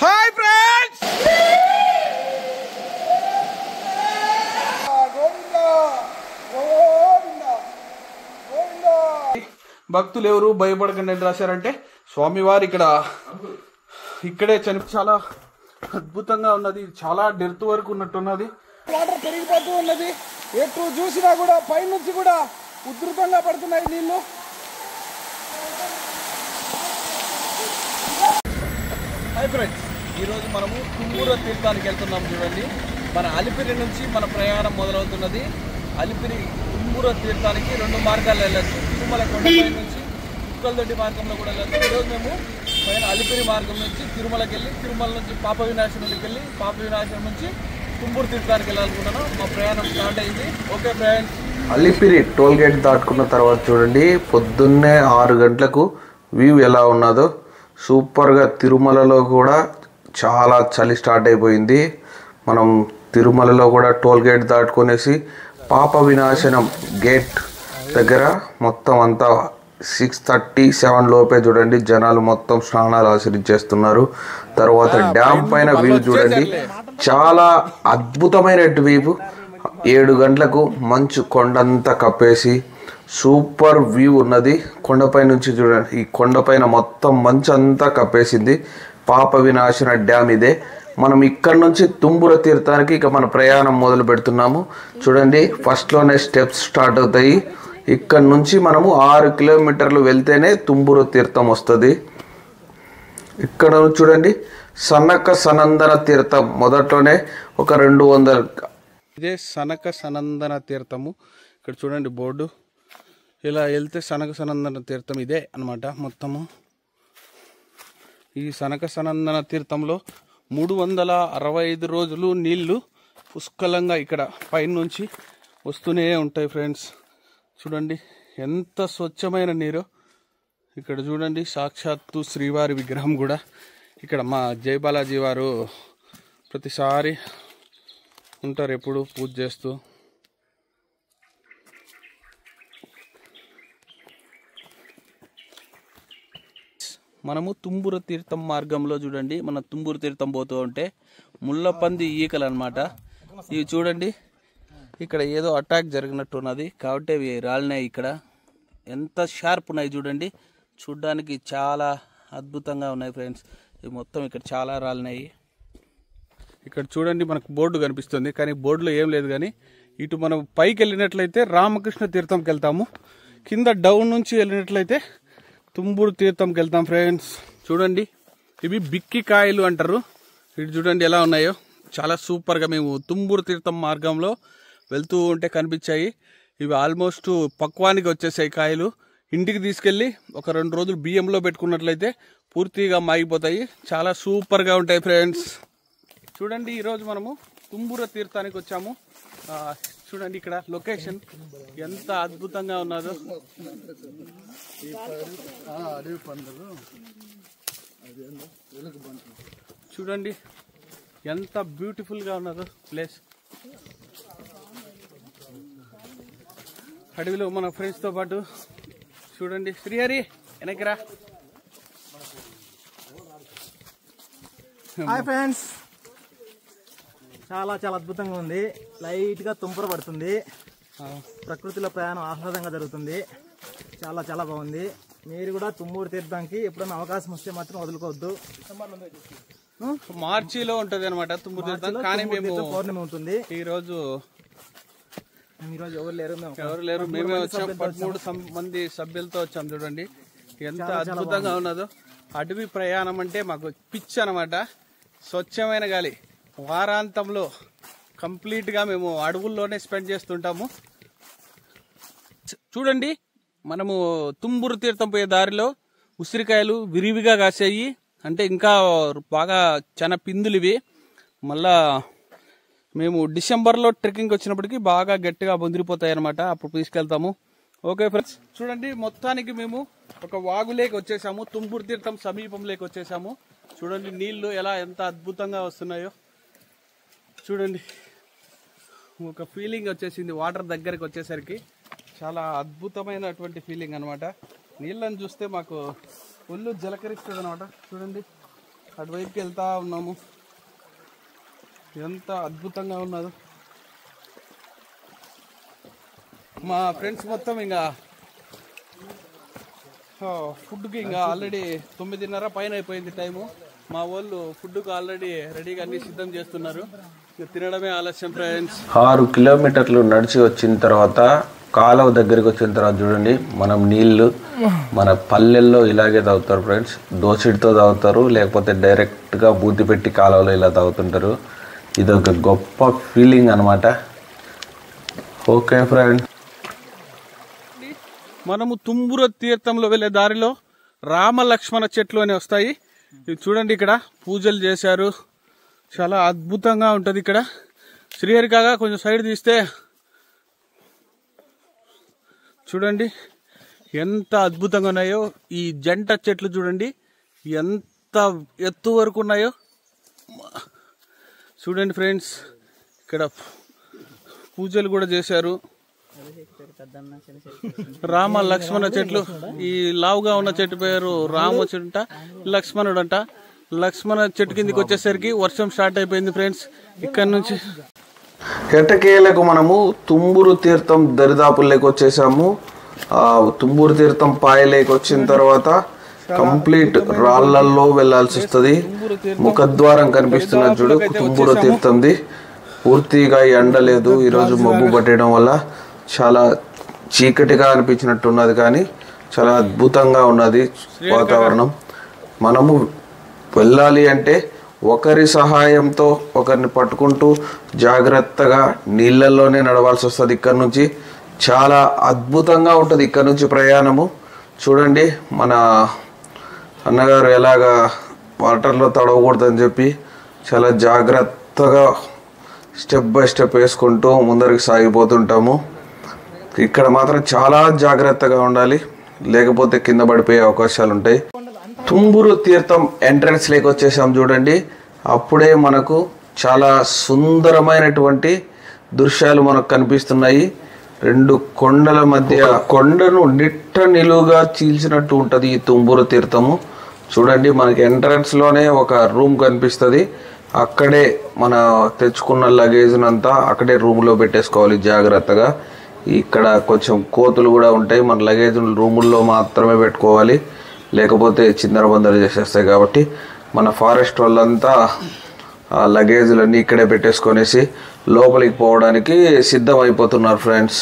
Hi friends, భక్తులు ఎవరు భయపడకండి అని రాశారంటే స్వామివారు ఇక్కడే చాలా అద్భుతంగా ఉన్నది. చాలా డెప్త్ వరకు ఉన్నట్టున్నది. వాటర్ పెరిగిపోతూ ఉన్నది. ఎటు చూసినా కూడా పైనుంచి కూడా ఉధృతంగా పడుతున్నాయి నీళ్లు. హాయ్ ఫ్రెండ్స్, ఈరోజు మనము తుమ్మూరు తీర్థానికి వెళ్తున్నాము. చూడండి, మన అలిపిరి నుంచి మన ప్రయాణం మొదలవుతున్నది. అలిపిరి తుమ్మూరు తీర్థానికి 2 మార్గాలు వెళ్ళచ్చు. తిరుమల కొండపై నుంచి కుక్కలదొడ్డి మార్గంలో కూడా వెళ్ళచ్చు. ఈరోజు మేము పైన అలిపిరి మార్గం నుంచి తిరుమలకి వెళ్ళి, తిరుమల నుంచి పాప వినాశనానికి వెళ్ళి, పాప వినాశనం నుంచి తుమ్మూరు తీర్థానికి వెళ్ళాలనుకుంటున్నాం. మా ప్రయాణం స్టార్ట్ అయింది. Okay friends, Alipiri toll gate దాటుకున్న తర్వాత చూడండి, పొద్దున్నే 6 గంటలకు వ్యూ ఎలా ఉన్నదో సూపర్గా. తిరుమలలో కూడా చాలా చలి స్టార్ట్ అయిపోయింది. మనం తిరుమలలో కూడా టోల్ గేట్ దాటుకొనేసి పాప వినాశనం గేట్ దగ్గర మొత్తం అంతా 6:37 లోపే చూడండి జనాలు మొత్తం స్నానాలు ఆచరించేస్తున్నారు. తర్వాత డ్యామ్ పైన వ్యూ చూడండి, చాలా అద్భుతమైన వ్యూ. 7 గంటలకు మంచు కొండంతా కప్పేసి సూపర్ వ్యూ ఉన్నది. కొండపై నుంచి చూడండి, ఈ కొండపైన మొత్తం మంచు అంతా కప్పేసింది. పాప వినాశన డ్యామ్ ఇదే. మనం ఇక్కడ నుంచి తుమ్మూరు తీర్థానికి మన ప్రయాణం మొదలు పెడుతున్నాము. చూడండి, ఫస్ట్లోనే స్టెప్స్ స్టార్ట్ అవుతాయి. ఇక్కడ నుంచి మనము 6 కిలోమీటర్లు వెళ్తేనే తుమ్మూరు తీర్థం వస్తుంది. ఇక్కడ చూడండి, సనక సనందన తీర్థం మొదట్లోనే ఒక 200. ఇదే సనక సనందన తీర్థము. ఇక్కడ చూడండి బోర్డు, ఇలా వెళ్తే సనక సనందన తీర్థం ఇదే అన్నమాట. మొత్తము ఈ సనక సనందన తీర్థంలో 365 రోజులు నీళ్లు పుష్కలంగా ఇక్కడ పైనుంచి వస్తూనే ఉంటాయి. ఫ్రెండ్స్ చూడండి ఎంత స్వచ్ఛమైన నీరు. ఇక్కడ చూడండి, సాక్షాత్తు శ్రీవారి విగ్రహం కూడా ఇక్కడ. మా జయబాలాజీ వారు ప్రతిసారి ఉంటారు, ఎప్పుడు పూజ చేస్తూ. మనము తుమ్మూరు తీర్థం మార్గంలో చూడండి, మన తుమ్మూరు తీర్థం పోతూ ఉంటే ముళ్ళపంది ఈకలు అనమాట. ఇవి చూడండి, ఇక్కడ ఏదో అటాక్ జరిగినట్టున్నది కాబట్టి అవి రాలినాయి. ఇక్కడ ఎంత షార్ప్ ఉన్నాయి చూడండి, చూడ్డానికి చాలా అద్భుతంగా ఉన్నాయి ఫ్రెండ్స్. ఇవి మొత్తం ఇక్కడ చాలా రాలినాయి. ఇక్కడ చూడండి, మనకు బోర్డు కనిపిస్తుంది కానీ బోర్డులో ఏం లేదు. కానీ ఇటు మనం పైకి వెళ్ళినట్లయితే రామకృష్ణ తీర్థంకి వెళ్తాము, కింద డౌన్ నుంచి వెళ్ళినట్లయితే తుమ్మూరు తీర్థంకి వెళ్తాం. ఫ్రెండ్స్ చూడండి, ఇవి బిక్కి కాయలు అంటారు. ఇటు చూడండి ఎలా ఉన్నాయో, చాలా సూపర్గా. మేము తుమ్మూరు తీర్థం మార్గంలో వెళ్తూ ఉంటే కనిపించాయి. ఇవి ఆల్మోస్ట్ పక్వానికి వచ్చేసాయి కాయలు. ఇంటికి తీసుకెళ్ళి ఒక 2 రోజులు బియ్యంలో పెట్టుకున్నట్లయితే పూర్తిగా మాగిపోతాయి. చాలా సూపర్గా ఉంటాయి ఫ్రెండ్స్. చూడండి, ఈరోజు మనము తుమ్మూరు తీర్థానికి వచ్చాము. చూడండి ఇక్కడ లొకేషన్ ఎంత అద్భుతంగా ఉన్నదో. చూడండి ఎంత బ్యూటిఫుల్గా ఉన్నదో ప్లేస్. అడవిలో మన ఫ్రెండ్స్తో పాటు చూడండి. శ్రీహరి వెనకరా. హాయ్ ఫ్రెండ్స్, చాలా చాలా అద్భుతంగా ఉంది. లైట్గా తుంపర పడుతుంది. ప్రకృతిలో ప్రయాణం ఆహ్లాదంగా జరుగుతుంది. చాలా చాలా బాగుంది. మీరు కూడా తుమ్మూరు తీర్థానికి ఎప్పుడైనా అవకాశం వస్తే మాత్రం వదులుకోవద్దు. మార్చిలో ఉంటది అనమాట తుమ్మూరు తీర్థం. కానీ మేము పౌర్ణమి ఉంటుంది. ఈరోజు ఎవరు లేరు, మేమే వచ్చాం. 13 మంది సభ్యులతో వచ్చాం. చూడండి ఎంత అద్భుతంగా ఉన్నదో. అడవి ప్రయాణం అంటే మాకు పిచ్చి అనమాట. స్వచ్ఛమైన గాలి. వారాంతంలో కంప్లీట్గా మేము అడవుల్లోనే స్పెండ్ చేస్తుంటాము. చూడండి, మనము తుమ్మూరు తీర్థం పోయే దారిలో ఉసిరికాయలు విరివిగా కాసాయి. అంటే ఇంకా బాగా చాలా పిందులు ఇవి. మళ్ళా మేము డిసెంబర్లో ట్రెక్కింగ్ వచ్చినప్పటికీ బాగా గట్టిగా బొందిరిపోతాయి అనమాట. అప్పుడు తీసుకెళ్తాము. ఓకే ఫ్రెండ్స్, చూడండి మొత్తానికి మేము ఒక వాగులేకి వచ్చేసాము. తుమ్మూరు తీర్థం సమీపంలోకి వచ్చేసాము. చూడండి నీళ్లు ఎంత అద్భుతంగా వస్తున్నాయో. చూడండి, ఒక ఫీలింగ్ వచ్చేసింది వాటర్ దగ్గరికి వచ్చేసరికి. చాలా అద్భుతమైనటువంటి ఫీలింగ్ అనమాట. నీళ్ళని చూస్తే మాకు ఒళ్ళు జలకరిస్తుంది అనమాట. చూడండి అటువైపుకి వెళ్తా ఉన్నాము. ఎంత అద్భుతంగా ఉన్నదో. మా ఫ్రెండ్స్ మొత్తం ఇంకా ఫుడ్కి ఇంకా ఆల్రెడీ 9:30 పైన అయిపోయింది టైము. మా వాళ్ళు ఫుడ్కి ఆల్రెడీ రెడీగా అన్ని సిద్ధం చేస్తున్నారు. తినడమే ఆలస్యం ఫ్రెండ్స్. 6 కిలోమీటర్లు నడిచి వచ్చిన తర్వాత కాలువ దగ్గరికి వచ్చిన తర్వాత చూడండి, మనం నీళ్లు మన పల్లెల్లో ఇలాగే తాగుతారు ఫ్రెండ్స్. దోసిడితో తాగుతారు, లేకపోతే డైరెక్ట్గా బూతి పెట్టి కాలువలో ఇలా తాగుతుంటారు. ఇది ఒక గొప్ప ఫీలింగ్ అనమాట. ఓకే ఫ్రెండ్స్, మనము తుంబుర తీర్థంలో వెళ్ళే దారిలో రామ లక్ష్మణ చెట్లు అని వస్తాయి. ఇవి చూడండి, ఇక్కడ పూజలు చేశారు. చాలా అద్భుతంగా ఉంటుంది ఇక్కడ. శ్రీహరికాగా కొంచెం సైడ్ తీస్తే చూడండి ఎంత అద్భుతంగా ఉన్నాయో. ఈ జంట చెట్లు చూడండి ఎంత ఎత్తు వరకు ఉన్నాయో. చూడండి ఫ్రెండ్స్, ఇక్కడ పూజలు కూడా చేశారు. రామ లక్ష్మణ చెట్లు. ఈ లావుగా ఉన్న చెట్టు పేరు రామ చెట్టు, లక్ష్మణుడు అంట. లక్ష్మణ చెట్టు కిందికి వచ్చేసరికి వర్షం స్టార్ట్ అయిపోయింది ఫ్రెండ్స్. ఇక్కడ నుంచి ఎట్టకేలకు మనము తుంబురు తీర్థం దరిదాపుల్లోకి వచ్చేసాము. తుంబురు తీర్థం పాయలేకి వచ్చిన తర్వాత కంప్లీట్ రాళ్లల్లో వెళ్లాల్సి వస్తుంది. ముఖద్వారం కనిపిస్తున్నది చూడు, తుంబురు తీర్థంది. పూర్తిగా ఎండ లేదు ఈరోజు, మబ్బు పట్టడం వల్ల చాలా చీకటిగా అనిపించినట్టున్నది, కానీ చాలా అద్భుతంగా ఉన్నది వాతావరణం. మనము వెళ్ళాలి అంటే ఒకరి సహాయంతో ఒకరిని పట్టుకుంటూ జాగ్రత్తగా నీళ్ళల్లోనే నడవాల్సి వస్తుంది. ఇక్కడ నుంచి చాలా అద్భుతంగా ఉంటుంది ఇక్కడ నుంచి ప్రయాణము. చూడండి మన అన్నగారు ఎలాగా వాటర్లో తడవకూడదని చెప్పి చాలా జాగ్రత్తగా స్టెప్ బై స్టెప్ వేసుకుంటూ ముందరికి సాగిపోతుంటాము. ఇక్కడ మాత్రం చాలా జాగ్రత్తగా ఉండాలి, లేకపోతే కింద పడిపోయే అవకాశాలు ఉంటాయి. తుంబురు తీర్థం ఎంట్రన్స్ లేకి వచ్చేసాం చూడండి. అప్పుడే మనకు చాలా సుందరమైనటువంటి దృశ్యాలు మనకు కనిపిస్తున్నాయి. 2 కొండల మధ్య కొండను నిట్ట నిలువుగా చీల్చినట్టు ఉంటుంది ఈ తుంబురు తీర్థము. చూడండి, మనకి ఎంట్రన్స్ లోనే ఒక రూమ్ కనిపిస్తుంది. అక్కడే మన తెచ్చుకున్న లగేజ్నంతా అక్కడే రూమ్లో పెట్టేసుకోవాలి జాగ్రత్తగా. ఇక్కడ కొంచెం కోతులు కూడా ఉంటాయి, మన లగేజ్ రూముల్లో మాత్రమే పెట్టుకోవాలి, లేకపోతే చిందరబందర చేసేస్తాయి. కాబట్టి మన ఫారెస్ట్ వాళ్ళంతా లగేజ్లన్నీ ఇక్కడే పెట్టేసుకొనేసి లోపలికి పోవడానికి సిద్ధమైపోతున్నారు ఫ్రెండ్స్.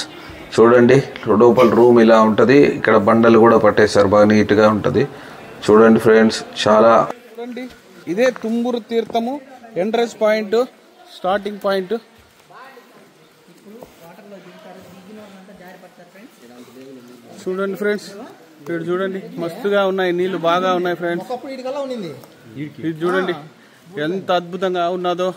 చూడండి, లోపల రూమ్ ఇలా ఉంటుంది. ఇక్కడ బండలు కూడా పట్టేశారు, బాగా నీట్గా ఉంటుంది. చూడండి ఫ్రెండ్స్, చాలా చూడండి, ఇదే తుంబురు తీర్థము ఎంట్రన్స్ పాయింట్, స్టార్టింగ్ పాయింట్. చూడండి ఫ్రెండ్స్, ఇక్కడ చూడండి మస్తుగా ఉన్నాయి, నీళ్లు బాగా ఉన్నాయి ఫ్రెండ్స్. ఇది చూడండి ఎంత అద్భుతంగా ఉన్నదో.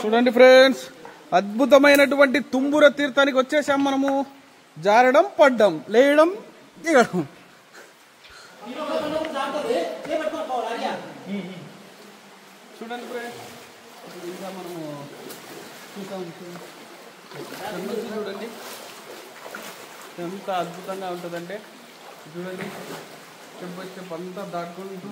చూడండి ఫ్రెండ్స్, అద్భుతమైనటువంటి తుంబుర తీర్థానికి వచ్చేసాం మనము. జారడం, పడ్డం, లేయడం, దిగడం. చూడండి ఫ్రెండ్స్, ఇంకా మనము చూడండి ఎంత అద్భుతంగా ఉంటుందంటే. చూడండి స్టెప్ బై స్టెప్ అంతా దాటుకుంటూ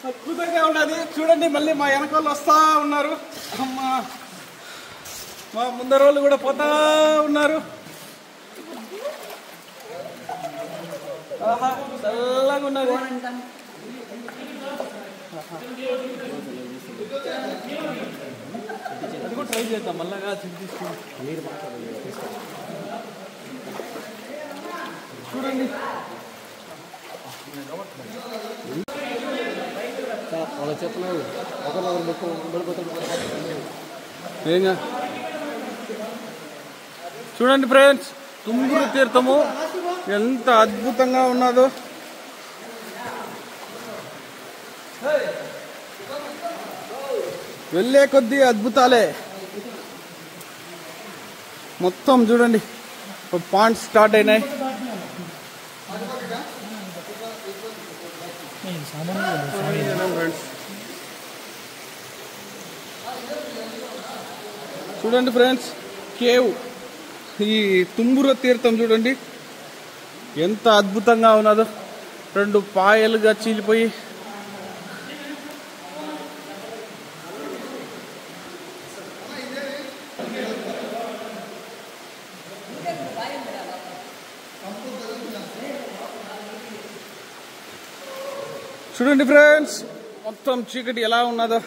అద్భుతంగా ఉన్నది. చూడండి, మళ్ళీ మా వెనకాల వస్తా ఉన్నారు. అమ్మా, మా ముందర వాళ్ళు కూడా పోతా ఉన్నారు. చల్లగా ఉన్నది. అది కూడా ట్రై చేద్దాం మళ్ళాగా తీసుకుని. చూడండి. ఏంగా చూడండి ఫ్రెండ్స్, తుంబురు తీర్థము ఎంత అద్భుతంగా ఉన్నదో. వెళ్ళే కొద్దీ అద్భుతాలే. మొత్తం చూడండి పాయింట్స్ స్టార్ట్ అయినాయి. చూడండి ఫ్రెండ్స్, కేవ్ ఈ తుంబుర తీర్థం చూడండి ఎంత అద్భుతంగా ఉన్నదో. 2 పాయలుగా చీలిపోయి చూడండి ఫ్రెండ్స్, మొత్తం చీకటి ఎలా ఉన్నదో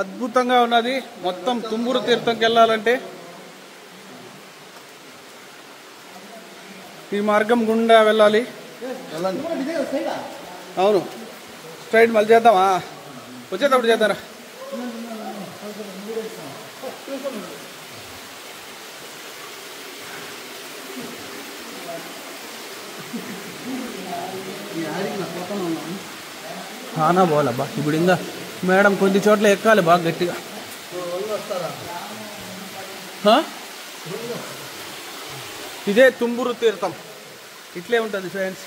అద్భుతంగా ఉన్నది. మొత్తం తుంబురు తీర్థంకి వెళ్ళాలంటే ఈ మార్గం గుండా వెళ్ళాలి. అవును, స్ట్రైట్ మళ్ళీ చేద్దామా? వచ్చేటప్పుడు చేద్దారా? ఆనా పోవాలబ్బా ఇప్పుడు. ఇంకా మేడం కొన్ని చోట్ల ఎక్కాలి బాగా గట్టిగా. ఇదే తుంబురు తీర్థం, ఇట్లే ఉంటుంది ఫ్రెండ్స్.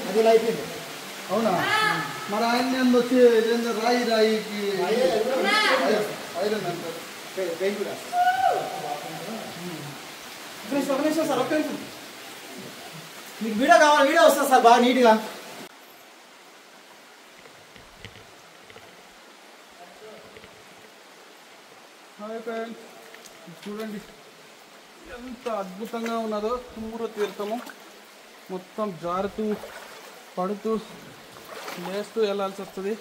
అది అయిపోయింది. అవునా? మరి ఆయన వచ్చి రాయికి సార్ ఒక్క నిమిషం, మీకు వీడియో కావాలి? వీడియో వస్తుంది సార్ బాగా నీట్గా. చూడండి ఎంత అద్భుతంగా ఉన్నదో తుంబుర తీర్థము. మొత్తం జారుతూ పడుతూ లేస్తూ వెళ్ళాల్సి వస్తుంది.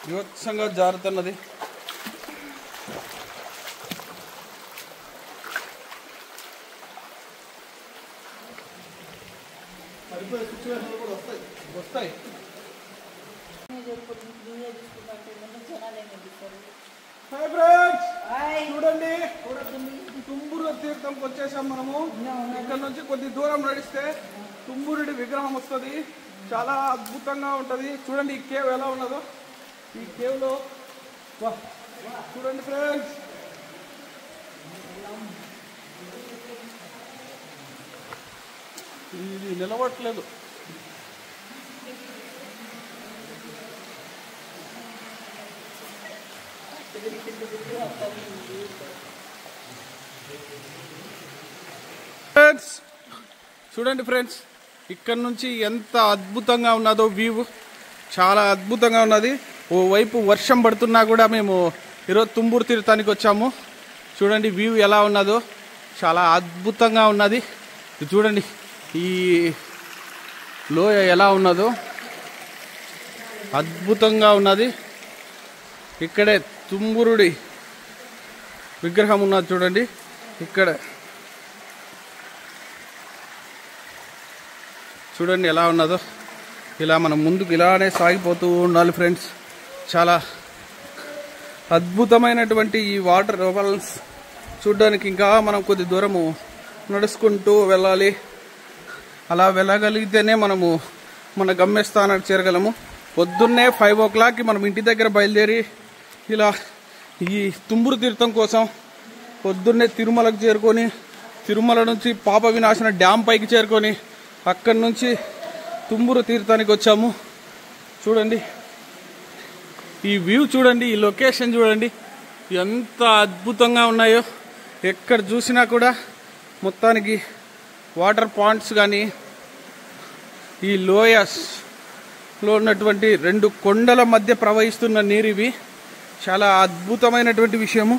వివత్సంగా జారుతున్నది. వస్తాయి. చూడండి తుంబురు తీర్థంకి వచ్చేసాం మనము. ఇక్కడ నుంచి కొద్ది దూరం నడిస్తే తుంబురుడి విగ్రహం వస్తుంది. చాలా అద్భుతంగా ఉంటది. చూడండి ఈ కేవ్ ఎలా ఉన్నదో. ఈ కేవ్ లో చూడండి ఫ్రెండ్స్, ఇది నిలబడట్లేదు. చూడండి ఫ్రెండ్స్, ఇక్కడ నుంచి ఎంత అద్భుతంగా ఉన్నదో వ్యూ. చాలా అద్భుతంగా ఉన్నది. ఓవైపు వర్షం పడుతున్నా కూడా మేము ఈరోజు తుంబురు తీర్థానికి వచ్చాము. చూడండి వ్యూ ఎలా ఉన్నదో, చాలా అద్భుతంగా ఉన్నది. చూడండి ఈ లోయ ఎలా ఉన్నదో అద్భుతంగా ఉన్నది. ఇక్కడే తుంబురుడి విగ్రహం ఉన్నది చూడండి. ఇక్కడ చూడండి ఎలా ఉన్నదో. ఇలా మనం ముందుకు ఇలానే సాగిపోతూ ఉండాలి ఫ్రెండ్స్. చాలా అద్భుతమైనటువంటి ఈ వాటర్ ఫాల్స్ చూడడానికి ఇంకా మనం కొద్ది దూరము నడుచుకుంటూ వెళ్ళాలి. అలా వెళ్ళగలిగితేనే మనము మన గమ్యస్థానానికి చేరగలము. పొద్దున్నే 5 o'clockకి మనం ఇంటి దగ్గర బయలుదేరి ఇలా ఈ తుంబురు తీర్థం కోసం పొద్దున్నే తిరుమలకు చేరుకొని, తిరుమల నుంచి పాప వినాశన డ్యామ్ పైకి చేరుకొని అక్కడి నుంచి తుంబురు తీర్థానికి వచ్చాము. చూడండి ఈ వ్యూ చూడండి, ఈ లొకేషన్ చూడండి ఎంత అద్భుతంగా ఉన్నాయో. ఎక్కడ చూసినా కూడా మొత్తానికి వాటర్ పాయింట్స్ కానీ ఈ లోయస్లో ఉన్నటువంటి 2 కొండల మధ్య ప్రవహిస్తున్న నీరు ఇవి. చాలా అద్భుతమైనటువంటి విషయము.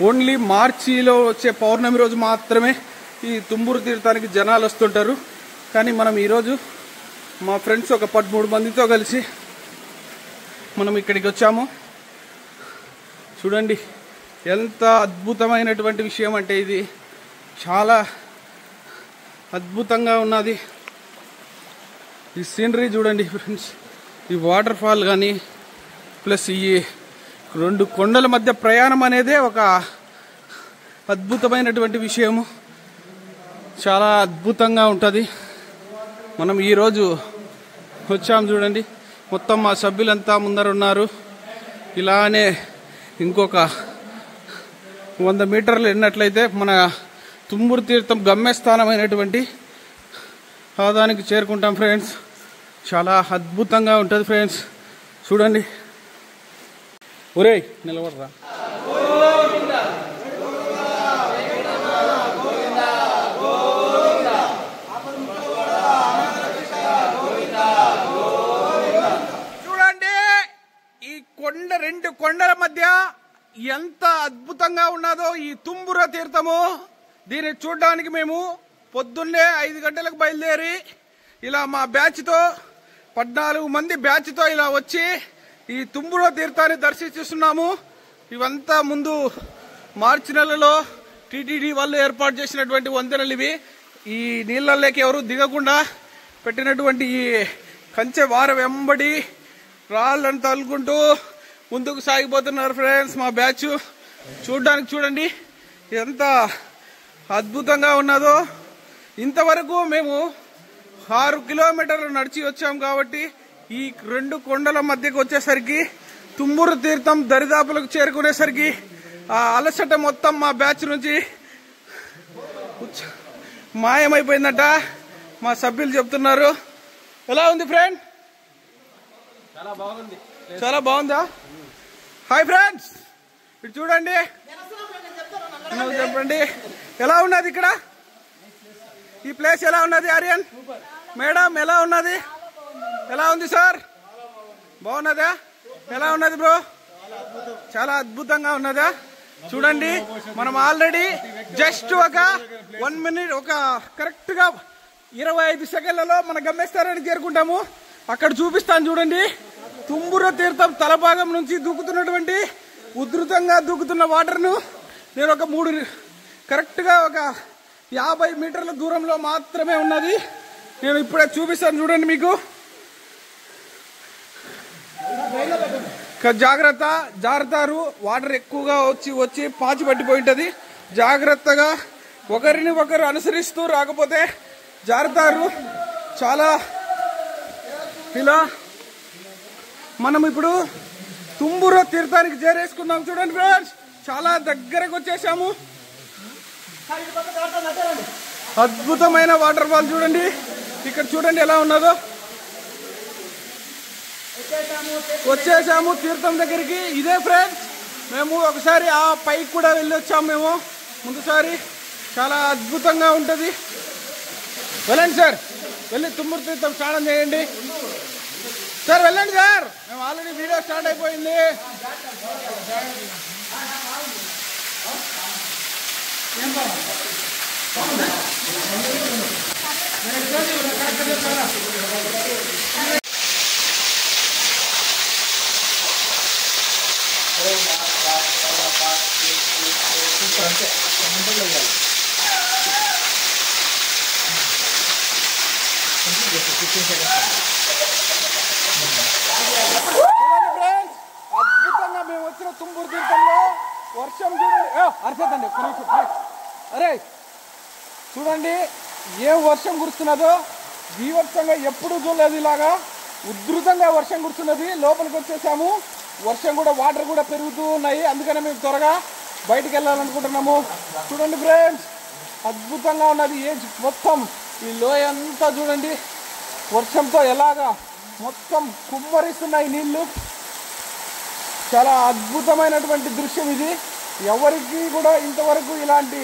ఓన్లీ మార్చిలో వచ్చే పౌర్ణమి రోజు మాత్రమే ఈ తుంబురు తీర్థానికి జనాలు వస్తుంటారు. కానీ మనం ఈరోజు మా ఫ్రెండ్స్ ఒక 13 మందితో కలిసి మనం ఇక్కడికి వచ్చాము. చూడండి ఎంత అద్భుతమైనటువంటి విషయం అంటే ఇది చాలా అద్భుతంగా ఉన్నది. ఈ సీనరీ చూడండి ఫ్రెండ్స్. ఈ వాటర్ ఫాల్ కానీ ప్లస్ ఈ 2 కొండల మధ్య ప్రయాణం అనేదే ఒక అద్భుతమైనటువంటి విషయము. చాలా అద్భుతంగా ఉంటుంది. మనం ఈరోజు వచ్చాము చూడండి. మొత్తం మా సభ్యులంతా ముందర ఉన్నారు. ఇలానే ఇంకొక 100 మీటర్లు వెళ్ళినట్లయితే మన తుంబురు తీర్థం గమ్యస్థానమైనటువంటి ఆదానికి చేరుకుంటాం ఫ్రెండ్స్. చాలా అద్భుతంగా ఉంటుంది ఫ్రెండ్స్. చూడండి. ఒరేయ్ నిలబడరా. చూడండి ఈ 2 కొండల మధ్య ఎంత అద్భుతంగా ఉన్నదో ఈ తుంబుర తీర్థము. దీన్ని చూడడానికి మేము పొద్దున్నే 5 గంటలకు బయలుదేరి ఇలా మా బ్యాచ్తో 14 మంది బ్యాచ్తో ఇలా వచ్చి ఈ తుంబుర తీర్థాన్ని దర్శిస్తున్నాము. ఇవంతా ముందు మార్చి నెలలో టీటీడీ వాళ్ళు ఏర్పాటు చేసినటువంటి వంతెనలు ఇవి. ఈ నీళ్ళలోకి ఎవరు దిగకుండా పెట్టినటువంటి ఈ కంచె వార వెంబడి రాళ్ళను తలుకుంటూ ముందుకు సాగిపోతున్నారు ఫ్రెండ్స్ మా బ్యాచ్. చూడడానికి చూడండి ఎంత అద్భుతంగా ఉన్నదో. ఇంతవరకు మేము 6 కిలోమీటర్లు నడిచి వచ్చాం కాబట్టి ఈ 2 కొండల మధ్యకు వచ్చేసరికి తుంబురు తీర్థం దరిదాపులకు చేరుకునేసరికి ఆ అలసట మొత్తం మా బ్యాచ్ నుంచి మాయమైపోయిందట మా సభ్యులు చెప్తున్నారు. ఎలా ఉంది ఫ్రెండ్? చాలా బాగుందా? హాయ్ ఫ్రెండ్స్, ఇటు చూడండి. చెప్పండి ఎలా ఉన్నది ఇక్కడ ఈ ప్లేస్? ఎలా ఉన్నది ఆర్యన్ మేడం? ఎలా ఉన్నది? ఎలా ఉంది సార్? బాగున్నదా? ఎలా ఉన్నది బ్రో? చాలా అద్భుతంగా ఉన్నదా? చూడండి మనం ఆల్రెడీ జస్ట్ ఒక 1 మినిట్ ఒక కరెక్ట్ గా 25 సెకండ్లలో మన గమ్యస్థానానికి చేరుకుంటాము. అక్కడ చూపిస్తాను చూడండి. తుంబుర తీర్థం తలభాగం నుంచి దూకుతున్నటువంటి ఉధృతంగా దూకుతున్న వాటర్ ను నేను ఒక 3 కరెక్ట్ గా ఒక 50 మీటర్ల దూరంలో మాత్రమే ఉన్నది. నేను ఇప్పుడే చూపిస్తాను చూడండి మీకు. జాగ్రత్త, జారుతారు. వాటర్ ఎక్కువగా వచ్చి పాచి పట్టిపోయి ఉంటది. జాగ్రత్తగా ఒకరిని ఒకరు అనుసరిస్తూ రాకపోతే జారుతారు. చాలా ఇలా మనం ఇప్పుడు తుంబుర తీర్థానికి చేరేసుకున్నాం చూడండి ఫ్రెండ్స్. చాలా దగ్గరకు వచ్చేసాము. అద్భుతమైన వాటర్ ఫాల్ చూడండి. ఇక్కడ చూడండి ఎలా ఉన్నదో. వచ్చేసాము తీర్థం దగ్గరికి. ఇదే ఫ్రెండ్స్, మేము ఒకసారి ఆ పైకి కూడా వెళ్ళి వచ్చాము మేము ముందుసారి. చాలా అద్భుతంగా ఉంటుంది. వెళ్ళండి సార్, వెళ్ళి తుంబురు తీర్థం స్నానం చేయండి సార్. వెళ్ళండి సార్, మేము ఆల్రెడీ వీడియో స్టార్ట్ అయిపోయింది. అద్భుతంగా మేము వచ్చిన తుంబురు తీర్థంలో వర్షం చూడండి. అర్చండి అరే చూడండి ఏం వర్షం కురుస్తున్నదో. బీభత్సంగా ఎప్పుడు చూడలేదు ఇలాగా ఉధృతంగా వర్షం కురుస్తున్నది. లోపలికి వచ్చేసాము. వర్షం కూడా వాటర్ కూడా పెరుగుతూ ఉన్నాయి. అందుకనే మేము త్వరగా బయటికి వెళ్ళాలనుకుంటున్నాము. చూడండి ఫ్రెండ్స్, అద్భుతంగా ఉన్నది. మొత్తం ఈ లోయ అంతా చూడండి వర్షంతో ఎలాగా మొత్తం కుమ్మరిస్తున్నాయి నీళ్లు. చాలా అద్భుతమైనటువంటి దృశ్యం ఇది. ఎవరికి కూడా ఇంతవరకు ఇలాంటి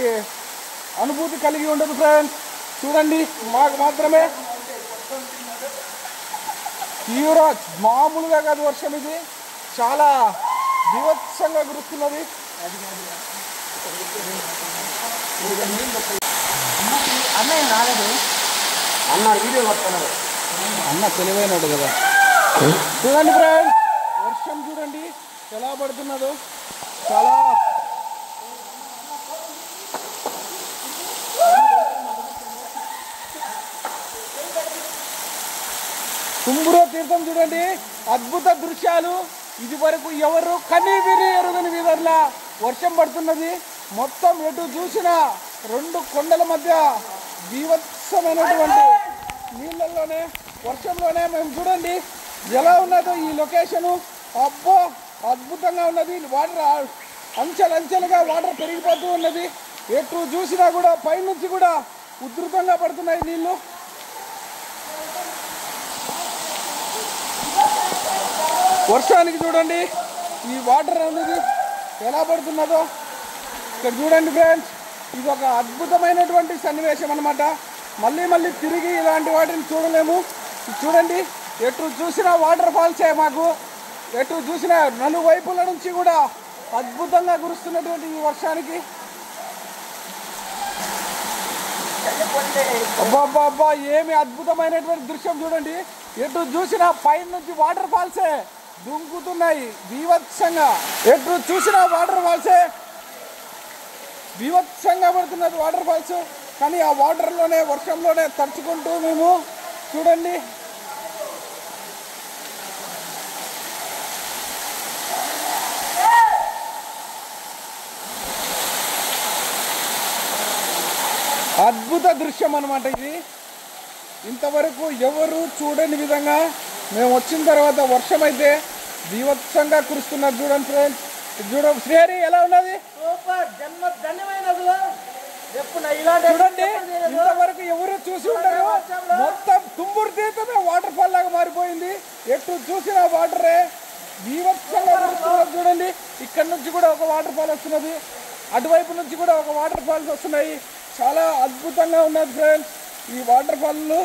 అనుభూతి కలిగి ఉండదు ఫ్రెండ్స్. చూడండి మాకు మాత్రమే తీవ్ర మామూలుగా కాదు వర్షం, ఇది చాలా బీభత్సంగా కురుస్తున్నది. అన్నయ్య రాలేదు, అన్న వీడియో పడుతున్నారు, అన్న తెలివైనడు కదా. చూడండి ఫ్రెండ్స్, వర్షం చూడండి ఎలా పడుతున్నదో. చాలా తుంబుర తీర్థం చూడండి, అద్భుత దృశ్యాలు. ఇది వరకు ఎవరు కనీవిని ఎరుగని విధంగా వర్షం పడుతున్నది. మొత్తం ఎటు చూసినా రెండు కొండల మధ్య బీభత్సమైనటువంటి నీళ్ళల్లోనే, వర్షంలోనే మేము చూడండి ఎలా ఉన్నదో ఈ లొకేషను. అబ్బో అద్భుతంగా ఉన్నది. వాటర్ అంచెలంచెలుగా వాటర్ పెరిగిపోతూ ఉన్నది. ఎటు చూసినా కూడా పైనుంచి కూడా ఉధృతంగా పడుతున్నాయి నీళ్లు. వర్షానికి చూడండి ఈ వాటర్ అనేది ఎలా పడుతున్నదో. ఇక్కడ చూడండి ఫ్రెండ్స్, ఇది ఒక అద్భుతమైనటువంటి సన్నివేశం అన్నమాట. మళ్ళీ మళ్ళీ తిరిగి ఇలాంటి వాటిని చూడలేము. చూడండి ఎటు చూసినా వాటర్ ఫాల్సే మాకు. ఎటు చూసినా నలువైపుల నుంచి కూడా అద్భుతంగా కురుస్తున్నటువంటి ఈ వర్షానికి అబ్బా ఏమి అద్భుతమైనటువంటి దృశ్యం చూడండి. ఎటు చూసినా పైన నుంచి వాటర్ ఫాల్సే దుంకుతున్నాయి బీభత్సంగా. ఎటు చూసినా వాటర్ ఫాల్సే బీభత్సంగా పడుతున్నది వాటర్ ఫాల్స్. కానీ ఆ వాటర్లోనే, వర్షంలోనే తడుచుకుంటూ మేము చూడండి అద్భుత దృశ్యం అన్నమాట ఇది. ఇంతవరకు ఎవరు చూడని విధంగా మేము వచ్చిన తర్వాత వర్షం అయితే బీభత్సంగా కురుస్తున్నారు. చూడండి ఫ్రెండ్స్, చూడ శ్రీహరి ఎలా ఉన్నది. సూపర్, జన్మ ధన్యమైన చూడండి, ఇంతవరకు ఎవరు చూసి ఉంటారు. మొత్తం తుంబురు తీర్థమే వాటర్ ఫాల్ లాగా మారిపోయింది. ఎటు చూసిన వాటరే బీభత్సంగా కురుస్తున్నారు. చూడండి, ఇక్కడ నుంచి కూడా ఒక వాటర్ ఫాల్ వస్తున్నది, అటువైపు నుంచి కూడా ఒక వాటర్ ఫాల్స్ వస్తున్నాయి. చాలా అద్భుతంగా ఉన్నది ఫ్రెండ్స్ ఈ వాటర్ ఫాల్లు.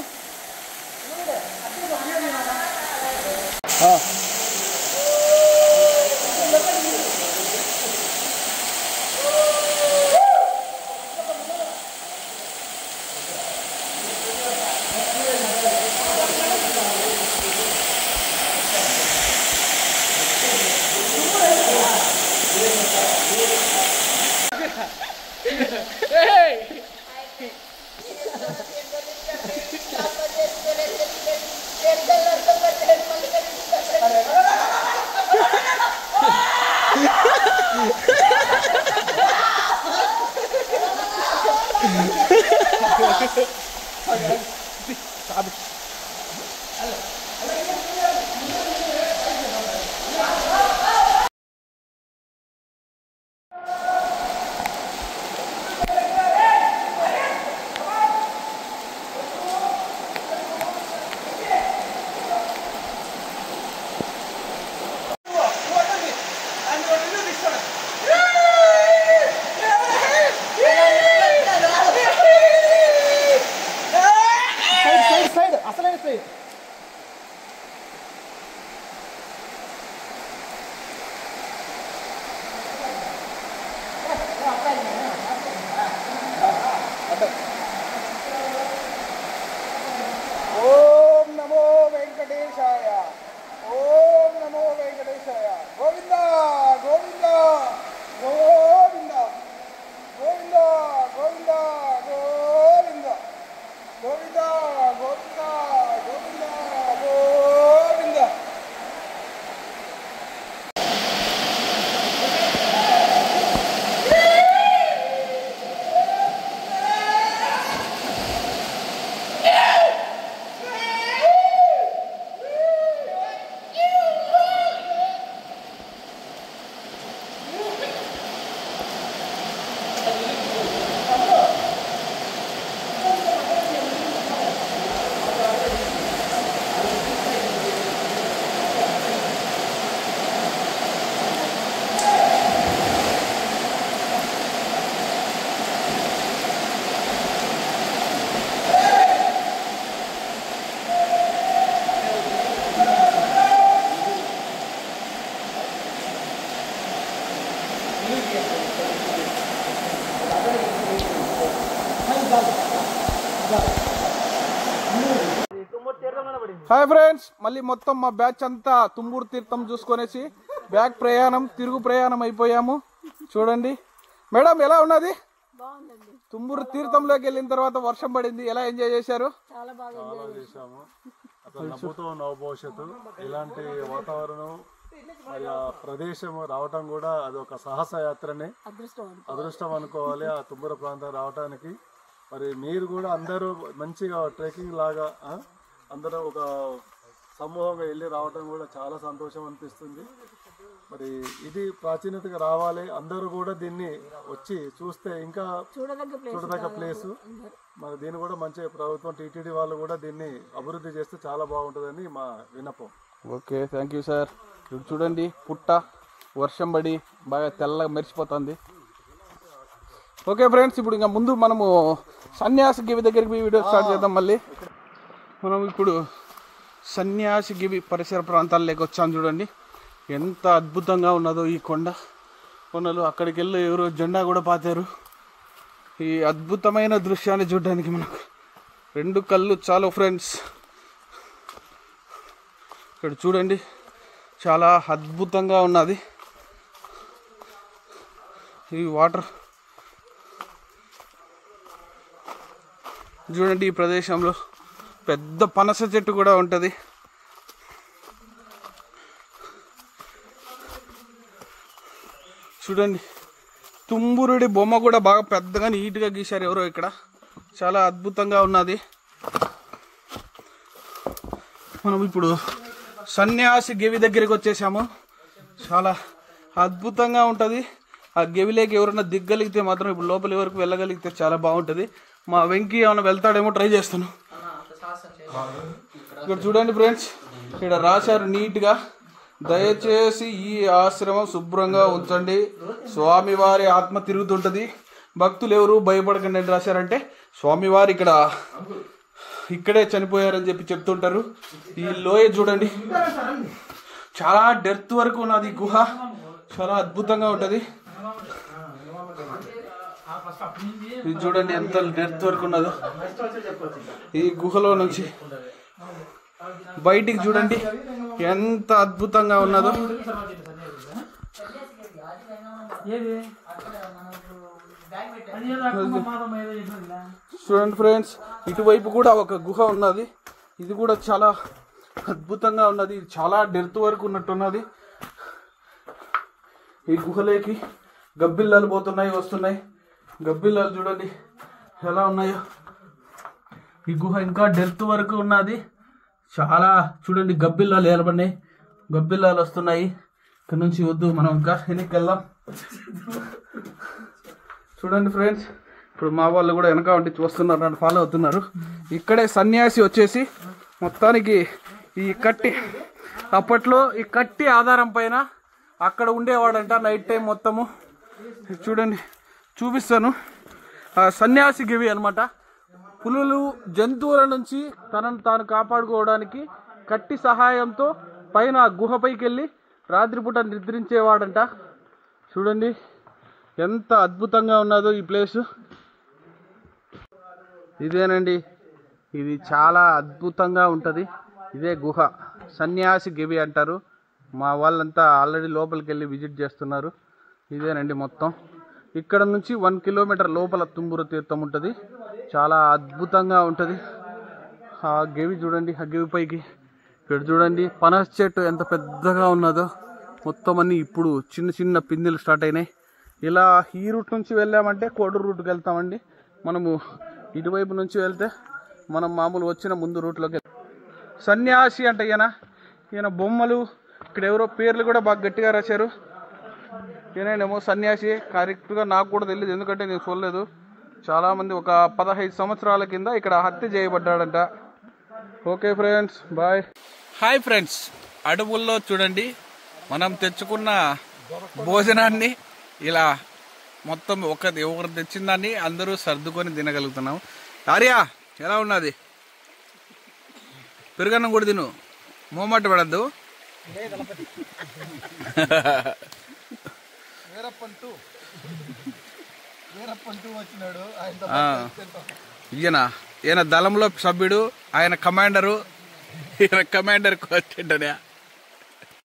ఓం నమో వెంకటేశాయ, ఓం నమో వెంకటేశాయ. గోవింద గోవింద గోవింద గోవింద గోవింద గోవింద గోవింద గోవింద గోవింద హాయ్ ఫ్రెండ్స్, మళ్ళీ మొత్తం మా బ్యాచ్ అంతా తుమ్మూరు తీర్థం చూసుకొనేసి బ్యాక్ ప్రయాణం తిరుగు ప్రయాణం అయిపోయాము. చూడండి మేడం ఎలా ఉన్నది? తుమ్మూరు తీర్థంలోకి వెళ్ళిన తర్వాత వర్షం పడింది, ఎలా ఎంజాయ్ చేశారు? చాలా చేశాము. అసలు నవ్వుతో నవభవిష్యత్తు ఇలాంటి వాతావరణం మరి ఆ ప్రదేశం రావటం కూడా అది ఒక సాహస యాత్రనే, అదృష్టం అనుకోవాలి ఆ తుమ్మూరు ప్రాంతం రావటానికి. మరి మీరు కూడా అందరూ మంచిగా ట్రెక్కింగ్ లాగా అందరూ ఒక సమూహంగా వెళ్ళి రావటం కూడా చాలా సంతోషం అనిపిస్తుంది. మరి ఇది ప్రాచీనతగా రావాలి, అందరూ కూడా దీన్ని వచ్చి చూస్తే ఇంకా చూడదగ్గ ప్లేసు. మరి దీన్ని కూడా మంచి ప్రభుత్వం టీటీడీ వాళ్ళు కూడా దీన్ని అభివృద్ధి చేస్తే చాలా బాగుంటుందని మా విన్నపం. Okay, thank you sir. ఇప్పుడు చూడండి పుట్ట వర్షం పడి బాగా తెల్లగా మెరిసిపోతుంది. ఓకే ఫ్రెండ్స్, ఇప్పుడు ఇంకా ముందు మనము సన్యాసి గివి దగ్గరికి వీడియో స్టార్ట్ చేద్దాం. మళ్ళీ మనం ఇప్పుడు సన్యాసి గివి పరిసర ప్రాంతాల్లోకి వచ్చాము. చూడండి ఎంత అద్భుతంగా ఉన్నదో ఈ కొండలు. అక్కడికి వెళ్ళి ఎవరో జెండా కూడా పాతారు. ఈ అద్భుతమైన దృశ్యాన్ని చూడడానికి మనకు 2 కళ్ళు చాలు ఫ్రెండ్స్. ఇక్కడ చూడండి చాలా అద్భుతంగా ఉన్నది ఈ వాటర్. చూడండి ఈ ప్రదేశంలో పెద్ద పనస చెట్టు కూడా ఉంటుంది. చూడండి తుమ్మూరుడి బొమ్మ కూడా బాగా పెద్దగా నీట్గా గీశారు ఎవరో ఇక్కడ. చాలా అద్భుతంగా ఉన్నది. మనం ఇప్పుడు సన్యాసి గెవి దగ్గరికి వచ్చేసాము. చాలా అద్భుతంగా ఉంటుంది. ఆ గెవిలోకి ఎవరైనా దిగ్గలిగితే మాత్రం ఇప్పుడు లోపలి వరకు వెళ్ళగలిగితే చాలా బాగుంటుంది. మా వెంకీ ఏమైనా వెళ్తాడేమో ట్రై చేస్తాను. ఇక్కడ చూడండి ఫ్రెండ్స్, ఇక్కడ రాశారు నీట్గా, దయచేసి ఈ ఆశ్రమం శుభ్రంగా ఉంచండి, స్వామివారి ఆత్మ తిరుగుతుంటుంది, భక్తులు ఎవరు భయపడకండి అని రాశారంటే స్వామివారు ఇక్కడే చనిపోయారని చెప్తుంటారు. ఈ లోయ చూడండి చాలా డెప్త్ వరకు ఉన్నది గుహ, చాలా అద్భుతంగా ఉంటుంది. ఇది చూడండి ఎంత డెప్త్ వరకు ఉన్నదో. ఈ గుహలో నుంచి బయటికి చూడండి ఎంత అద్భుతంగా ఉన్నదో. చూడండి ఫ్రెండ్స్, ఇటువైపు కూడా ఒక గుహ ఉన్నది. ఇది కూడా చాలా అద్భుతంగా ఉన్నది. చాలా డెప్త్ వరకు ఉన్నట్టున్నది. ఈ గుహలోకి గబ్బిల్లాలు పోతున్నాయి వస్తున్నాయి. గబ్బిల్లాలు చూడండి ఎలా ఉన్నాయో. ఈ గుహ ఇంకా డెప్త్ వరకు ఉన్నది. చాలా చూడండి గబ్బిల్లాలు ఏర్పడినాయి, గబ్బిల్లాలు వస్తున్నాయి. ఇక్కడ నుంచి వద్దు, మనం ఇంకా వెనక్కి వెళ్దాం. చూడండి ఫ్రెండ్స్, ఇప్పుడు మా వాళ్ళు కూడా వెనక ఉండి చూస్తున్నారు, నన్ను ఫాలో అవుతున్నారు. ఇక్కడే సన్యాసి వచ్చేసి మొత్తానికి ఈ కట్టి, అప్పట్లో ఈ కట్టి ఆధారం పైన అక్కడ ఉండేవాడంట నైట్ టైం మొత్తము. చూడండి చూపిస్తాను. సన్యాసి గివి అనమాట. పులులు జంతువుల నుంచి తనను తాను కాపాడుకోవడానికి కట్టి సహాయంతో పైన గుహపైకి వెళ్ళి రాత్రిపూట నిద్రించేవాడంట. చూడండి ఎంత అద్భుతంగా ఉన్నదో ఈ ప్లేసు. ఇదేనండి, ఇది చాలా అద్భుతంగా ఉంటుంది. ఇదే గుహ, సన్యాసి గివి అంటారు. మా వాళ్ళంతా ఆల్రెడీ లోపలికి వెళ్ళి విజిట్ చేస్తున్నారు. ఇదేనండి మొత్తం. ఇక్కడ నుంచి 1 కిలోమీటర్ లోపల తుమ్మూరు తీర్థం ఉంటుంది. చాలా అద్భుతంగా ఉంటుంది. ఆ గెవి చూడండి, ఆ గెవి పైకి ఇక్కడ చూడండి పనస చెట్టు ఎంత పెద్దగా ఉన్నదో. మొత్తం అన్ని ఇప్పుడు చిన్న చిన్న పిందెలు స్టార్ట్ అయినాయి. ఇలా ఈ రూట్ నుంచి వెళ్ళామంటే కోడూరు రూట్కి వెళ్తామండి. మనము ఇటువైపు నుంచి వెళ్తే మనం మామూలు వచ్చిన ముందు రూట్లోకి. సన్యాసి అంటే ఈయన బొమ్మలు, ఇక్కడ ఎవరో పేర్లు కూడా బాగా గట్టిగా రాశారు. ఈయనేమో సన్యాసి, కరెక్ట్గా నాకు కూడా తెలియదు ఎందుకంటే నేను చూడలేదు. చాలామంది ఒక 15 సంవత్సరాల కింద ఇక్కడ హత్య చేయబడ్డాడంట. Okay friends, bye. Hi friends, అడవుల్లో చూడండి మనం తెచ్చుకున్న భోజనాన్ని ఇలా మొత్తం ఎవరు తెచ్చిన దాన్ని అందరూ సర్దుకొని తినగలుగుతున్నాం. ఆర్య ఎలా ఉన్నది? పెరుగన్నం కూడా తిను, మోమాట పడద్దు. ఈయన దళంలో సభ్యుడు, ఆయన కమాండరు, కమాండర్ వచ్చిండనే